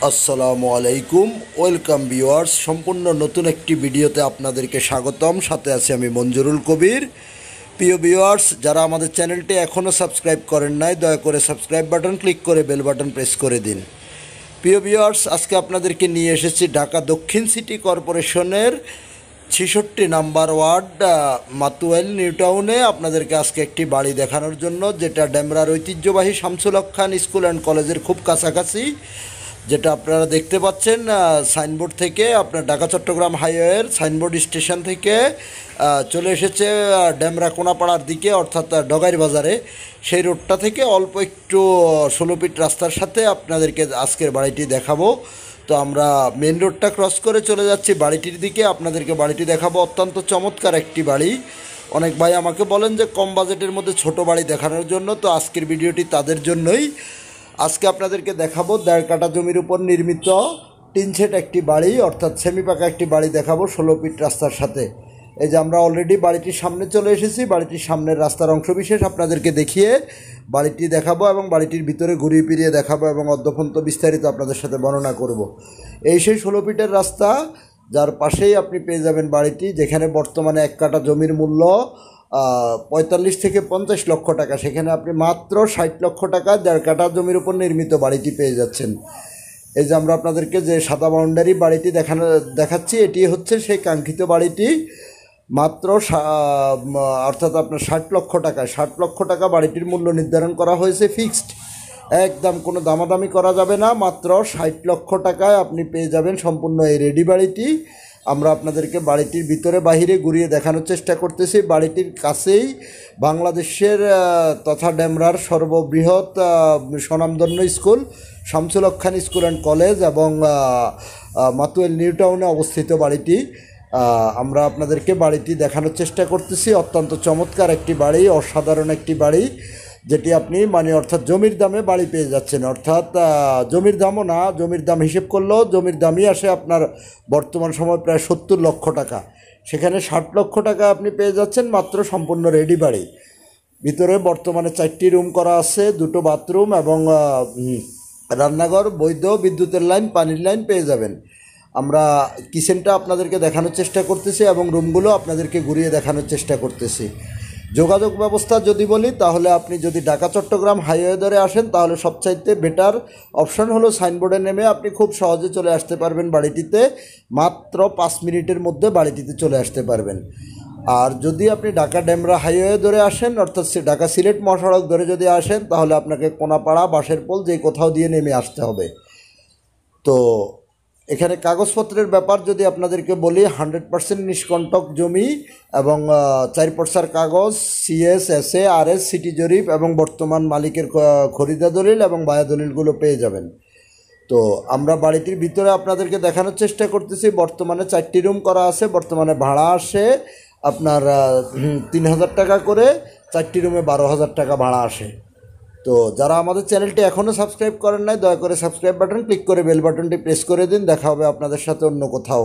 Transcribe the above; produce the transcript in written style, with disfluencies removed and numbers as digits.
আসসালামু আলাইকুম, welcome viewers. সম্পূর্ণ নতুন একটি ভিডিওতে আপনাদেরকে স্বাগতম। সাথে আছি আমি মঞ্জুরুল কবির। প্রিয় ভিউয়ার্স, যারা আমাদের চ্যানেলটি এখনও সাবস্ক্রাইব করেন নাই, দয়া করে সাবস্ক্রাইব বাটন ক্লিক করে বেল বাটন প্রেস করে দিন। প্রিয় ভিউয়ার্স, আজকে আপনাদেরকে নিয়ে এসেছি ঢাকা দক্ষিণ সিটি কর্পোরেশনের ৬৬ নাম্বার ওয়ার্ড মাতুয়াইল নিউ টাউনে আপনাদেরকে আজকে একটি বাড়ি দেখানোর জন্য, যেটা ডেমরার ঐতিহ্যবাহী শামসুল হক খান স্কুল অ্যান্ড কলেজের খুব কাছাকাছি। যেটা আপনারা দেখতে পাচ্ছেন সাইনবোর্ড থেকে, আপনার ঢাকা চট্টগ্রাম হাইওয়ের সাইনবোর্ড স্টেশন থেকে চলে এসেছে ডেমরা কোনাপাড়ার দিকে, অর্থাৎ ডগাইর বাজারে। সেই রোডটা থেকে অল্প একটু ১৬ ফিট রাস্তার সাথে আপনাদেরকে আজকের বাড়িটি দেখাবো। তো আমরা মেন রোডটা ক্রস করে চলে যাচ্ছি বাড়িটির দিকে। আপনাদেরকে বাড়িটি দেখাবো। অত্যন্ত চমৎকার একটি বাড়ি। অনেক ভাই আমাকে বলেন যে কম বাজেটের মধ্যে ছোট বাড়ি দেখানোর জন্য, তো আজকের ভিডিওটি তাদের জন্যই। আজকে আপনাদেরকে দেখাবো ১.৫ কাঠা জমির উপর নির্মিত টিন শেড একটি বাড়ি, অর্থাৎ সেমি পাকা একটি বাড়ি দেখাবো ১৬ ফিট রাস্তার সাথে। এই যে আমরা অলরেডি বাড়িটির সামনে চলে এসেছি। বাড়িটির সামনের রাস্তার অংশবিশেষ আপনাদেরকে দেখিয়ে বাড়িটি দেখাবো এবং বাড়িটির ভিতরে ঘুরিয়ে ফিরিয়ে দেখাবো এবং অদ্যপন্ত বিস্তারিত আপনাদের সাথে বর্ণনা করব। এই সেই ১৬ ফিটের রাস্তা, যার পাশেই আপনি পেয়ে যাবেন বাড়িটি, যেখানে বর্তমানে ১ কাঠা জমির মূল্য ৪৫ থেকে ৫০ লক্ষ টাকা। সেখানে আপনি মাত্র ৬০ লক্ষ টাকা ১.৫ কাঠা জমির উপর নির্মিত বাড়িটি পেয়ে যাচ্ছেন। এই যে আমরা আপনাদেরকে যে সাদা বাউন্ডারি বাড়িটি দেখাচ্ছি, এটি হচ্ছে সেই কাঙ্ক্ষিত বাড়িটি। মাত্র অর্থাৎ আপনার ৬০ লক্ষ টাকা, ৬০ লক্ষ টাকা বাড়িটির মূল্য নির্ধারণ করা হয়েছে, ফিক্সড, একদম কোনো দামাদামি করা যাবে না। মাত্র ৬০ লক্ষ টাকায় আপনি পেয়ে যাবেন সম্পূর্ণ এই রেডি বাড়িটি। আমরা আপনাদেরকে বাড়িটির ভিতরে বাহিরে ঘুরিয়ে দেখানোর চেষ্টা করতেছি। বাড়িটির কাছেই বাংলাদেশের তথা ডেমরার সর্ববৃহৎ স্বনামধন্য school Shamsul Haque Khan school and college এবং মাতুয়াইল নিউ টাউনে অবস্থিত বাড়িটি। আমরা আপনাদেরকে বাড়িটি দেখানোর চেষ্টা করতেছি। অত্যন্ত চমৎকার একটি বাড়ি, অসাধারণ একটি বাড়ি, যেটি আপনি অর্থাৎ জমির দামে বাড়ি পেয়ে যাচ্ছেন। অর্থাৎ জমির দামও না, জমির দাম হিসেব করলেও জমির দামই আসে আপনার বর্তমান সময় প্রায় ৭০ লক্ষ টাকা। সেখানে ৬০ লক্ষ টাকা আপনি পেয়ে যাচ্ছেন মাত্র সম্পূর্ণ রেডি বাড়ি। ভিতরে বর্তমানে ৪টি রুম করা আছে, 2টো বাথরুম এবং রান্নাঘর, বৈধ বিদ্যুতের লাইন, পানির লাইন পেয়ে যাবেন। আমরা কিচেনটা আপনাদেরকে দেখানোর চেষ্টা করতেছি এবং রুমগুলো আপনাদেরকে ঘুরিয়ে দেখানোর চেষ্টা করতেছি। যোগাযোগ ব্যবস্থা যদি বলি, তাহলে আপনি যদি ঢাকা চট্টগ্রাম হাইওয়ে ধরে আসেন, তাহলে সবচাইতে বেটার অপশন হলো সাইনবোর্ডে নেমে আপনি খুব সহজে চলে আসতে পারবেন বাড়িটিতে। মাত্র ৫ মিনিটের মধ্যে বাড়িটিতে চলে আসতে পারবেন। আর যদি আপনি ঢাকা ডেমরা হাইওয়ে ধরে আসেন, অর্থাৎ ঢাকা সিলেট মহাসড়ক ধরে যদি আসেন, তাহলে আপনাকে কোনাপাড়া, বাঁশের পোল, যে কোথাও দিয়ে নেমে আসতে হবে। তো এখানে কাগজপত্রের ব্যাপার যদি আপনাদেরকে বলি, 100% নিষ্কণ্টক জমি এবং 4 পর্সার কাগজ, CS, SA, RS, সিটি জরিপ এবং বর্তমান মালিকের খরিদা দলিল এবং বায়া দলিলগুলো পেয়ে যাবেন। তো আমরা বাড়িটির ভিতরে আপনাদেরকে দেখানোর চেষ্টা করতেছি। বর্তমানে 4টি রুম করা আছে। বর্তমানে ভাড়া আসে আপনার ৩,০০০ টাকা করে, 4টি রুমে ১২,০০০ টাকা ভাড়া আসে। তো যারা আমাদের চ্যানেলটি এখনও সাবস্ক্রাইব করেন নাই, দয়া করে সাবস্ক্রাইব বাটন ক্লিক করে বেল বাটনটি প্রেস করে দিন। দেখা হবে আপনাদের সাথে অন্য কোথাও।